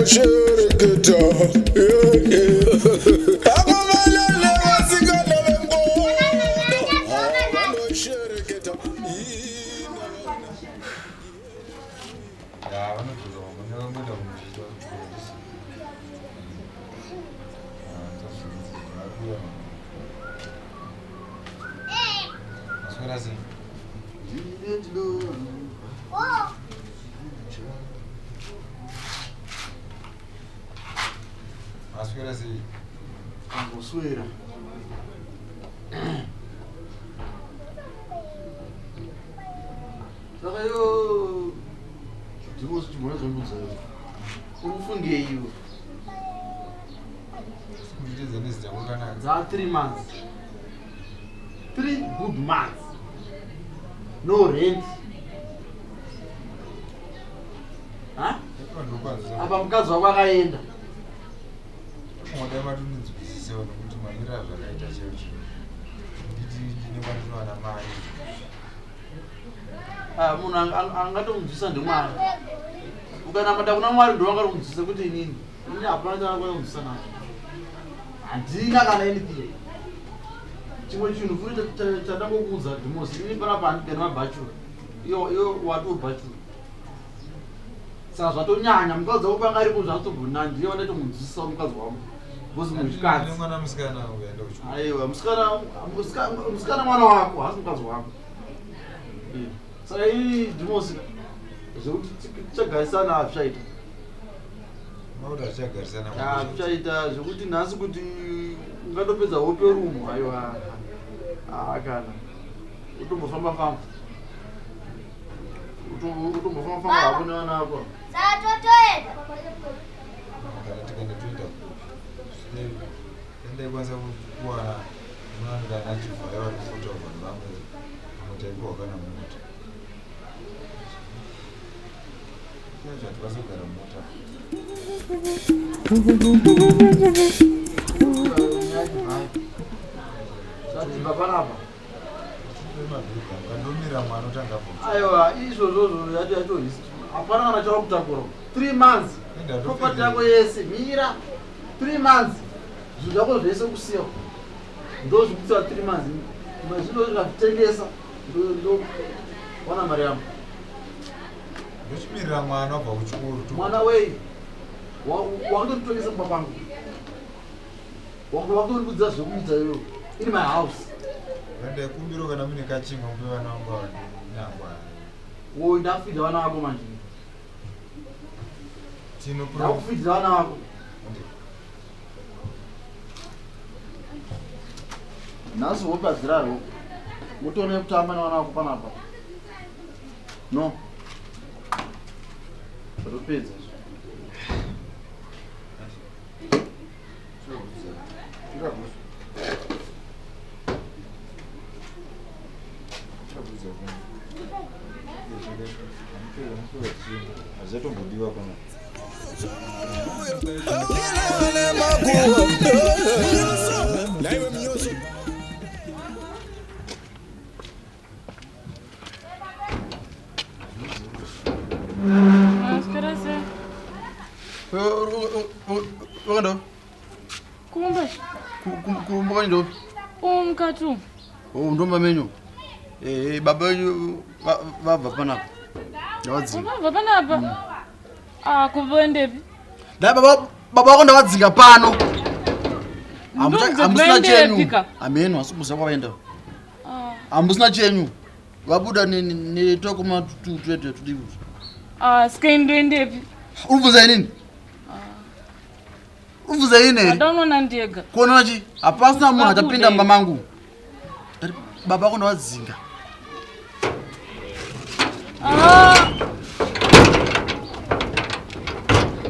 Shereketa, akumalele wasikana wembono, shereketa. Angoswera. Saka yo ndivos chimwana zvambudza urufungei iwo za 3 months 3 good months no rent apa mukadzi wako akaenda munhu angatomudzvisa ndimwari ukanamata kuna mwari ndo vangatomudzvisa kuti inini ini hapana chavangamudzvisa nacho handina kana anything chimwe chinhu furi chatangokuudza dhimosi ini panapa handigani mabhachura iyo wati ubhachura saka zvatonyanya mukadzi wako panga aripo zvatombonani ndiye vandatomudzvisa mukadzi wangu bcause muchikadzi aiwa musikana mwana wako hasi mukadzi wako saka ini dhimosi zvekuti tichagarisana hazvichaita hazvichaita zvekuti nhasi kuti ungatopedza hope rumu aiwa kana utombofamba-famba utombofamba-famba hako nevana vako ndekwanisa kuwana unowanikana achivhaya vari kufuta vanhu vamwe mutaipo wakana mumota zvati vasogara mumota papanapa kandomira mwana utanga aiwa izvozvozvo yati yatohisi hapana kana chava kutakura 3 months property yako yese mira 3 months zvinhu zvako zvese kusiya ndo zvikutsiva 3 months mazvino zvikazvitengesa ndo wana mari yamo ndochimirira mwana wabva kuchikoro mwana wei wakutotongesa kumba pangu wakutorimudza zvekuita iyo iri my house ndekumbiro kana mune kachimwa mupe vana vangu nyangwa wo ndafidha vana vako manje ndakufidhira vana vako nhasi wopadzirarwo wotoone kutamba nevana vako panapa no zvatopedza hazvatombodiwa pana wakando kumba kumba kandopi umkatu ndomba menyu baba wenyu vabva panapa ndavadzinga vabva panapa kuvendepi da baba wako ndavadzinga pano hamusina chenyu ameno hasikuza kwavaenda hamusina chenyu vabuda netokoma tudivu sikaindoendepi uribvunza inini uribvunza inini here ndaunona ndega kuonana chi hapasina munhu achapinda mumba mangu baba wako ndavadzinga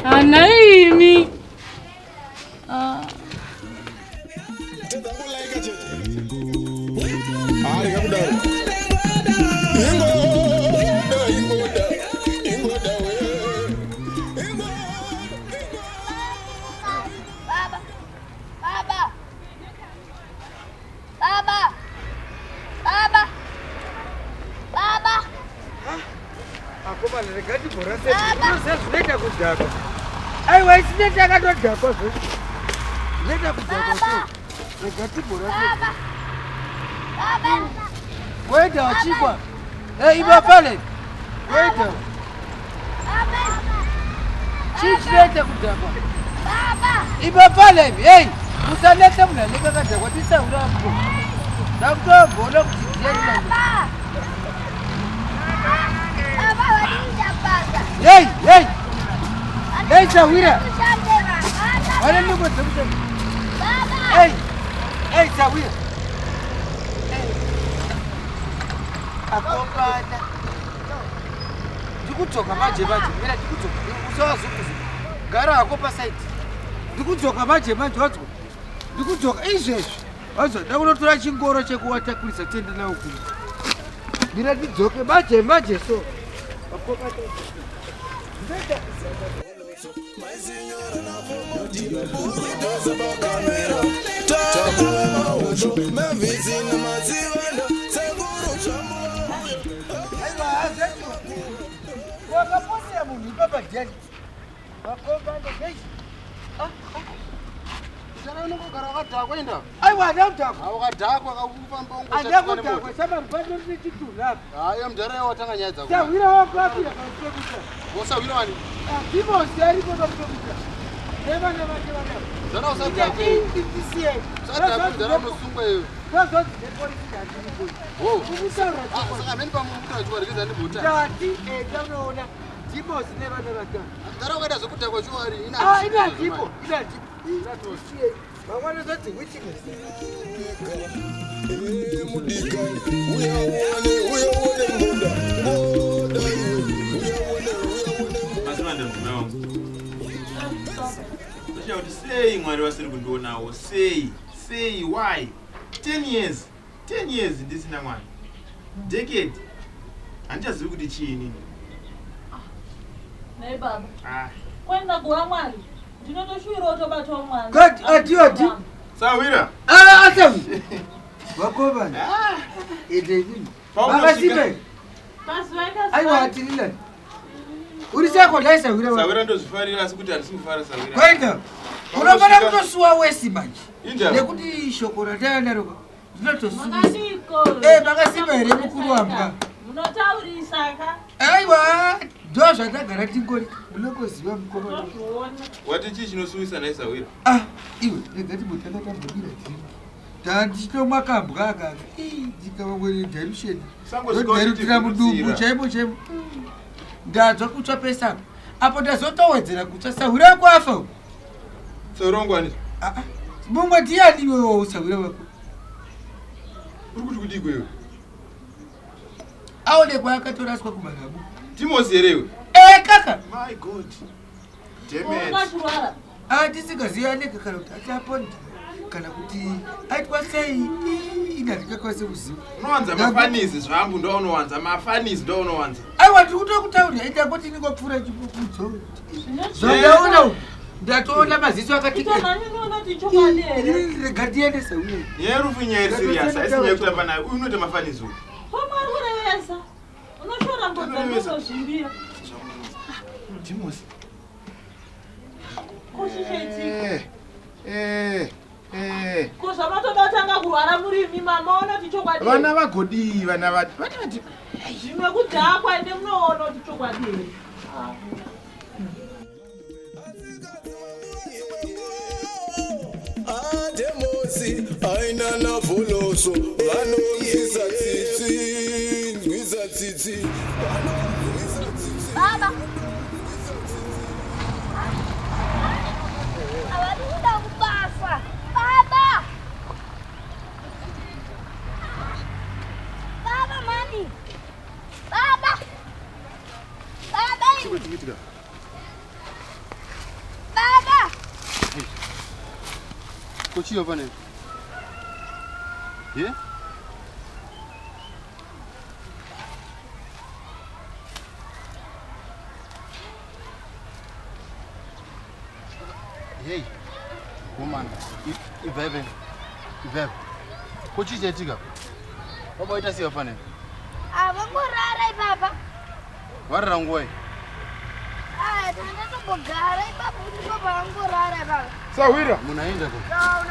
anaimi Regati borase, zvinoita kudhaka. aiwa isine takatodhakwa zvese neta kudhakwa sei rega tibhora waita wachikwa ibafale waita chichilete kudhakwa ibafale hey usalete mna nekakadhakwa tisaurapo ndakutobona kuti ndiyenina hey hey hey Sawira wale niko tsamtsa hey hey Sawira akopana ndikudzoka manje mira ndikudzoka usawazukuza gara akopa site ndikudzoka manje wadzwa ndikudzoka izvezvi wadzwa ndakunotora chingoro chekuwatakurisa tiende nawo kuri mira ndidzoke manje so akopa Say mwari wasiri kundionawo say why 10 years ndisina mwana decade handichazivi kuti chiini nei baba kwenda kuwa mwari ndinotoshuirawo tobatwa mwana God ati Sawira asavi wakobana edevini makasibe aiwa atilila uri sako dai Sawira ndozvifarira asi kuti handisimufara Sawira kwaita unofana kutosuwa wesi manje nekuti shoko ratayandaroka ndinotosuwa makasiba here mukuru wamba munotaurisaka aiwa ndo zvatagara tingori unokoziva mukoma wati chii chinosuwisa nai Sawira iwe regati mutakatambobira tiri tandichitomwa kambwa akaka ndikavangwere dilution ndodirutira mudumbu chaimo ndadzwa kutsva pesaka apo ndazotowedzera kutsva Sawira kwafa saurongwani mumwe ndiyaniwewo Sawira wako uri kuti kudii kwewe aonekwa akatoraswa kumarabu Timosi herewe kaka my god damn it tisingaziyaneka kana kuti ataponda kana kuti aitwa sei inandikakwanise kuziva unowanza mafanisi zvangu ndounowanza mafanisi ndounowanza aiwa ndiri kutokutaurira itangoti ndingopfuura chipukudzo zvandaona ndatoona maziso akati rega ndiende Sawira yerufu nyaya serious haisi nyaya kutamba nayo uyu unoita mafanisi uyu pamwarurevesa unoshora mbodzanosozvimbira Timosi kuzvamatobatanga kurwara murimi mamaona tichokwadi vana vagodii vana vati zvimwe kudhakwa ende munoona kuti chokwadi Demosi aina na voloso vanongisa tsitsi baba awarikuda kubafa baba mami baba kochiyo pane ye hey woman ibebe kochichetika baba ita siya pane avangorara baba warira nguwai Sawira. Munaenda ko.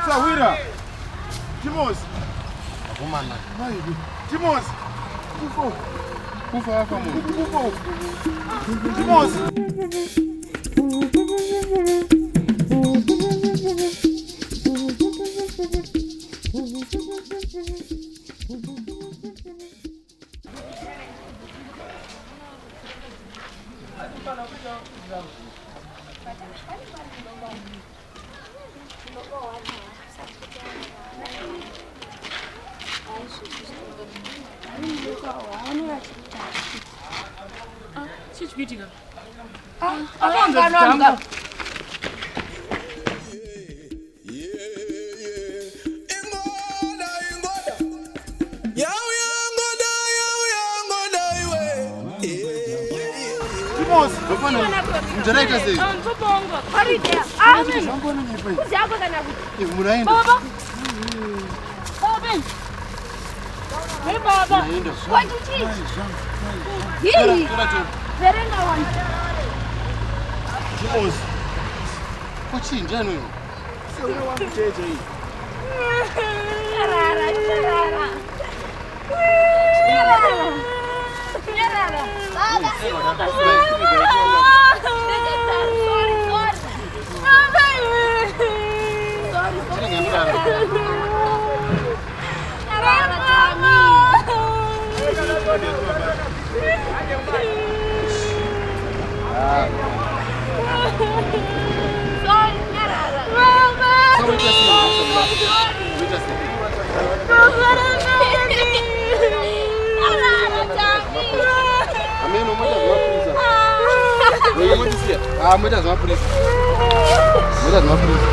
Sawira. Timosi. Akomana. Timosi. Kufa hapa mu. Timosi. Chichipitika. Mjaraita sei. Nzobonga. Munaenda. Baba. Baba. Hey baba. What did you eat? Very no one. Timosi. Kuchinja nini? Sio wangu jeje hii. Muita zama polisi. Muita zama polisi.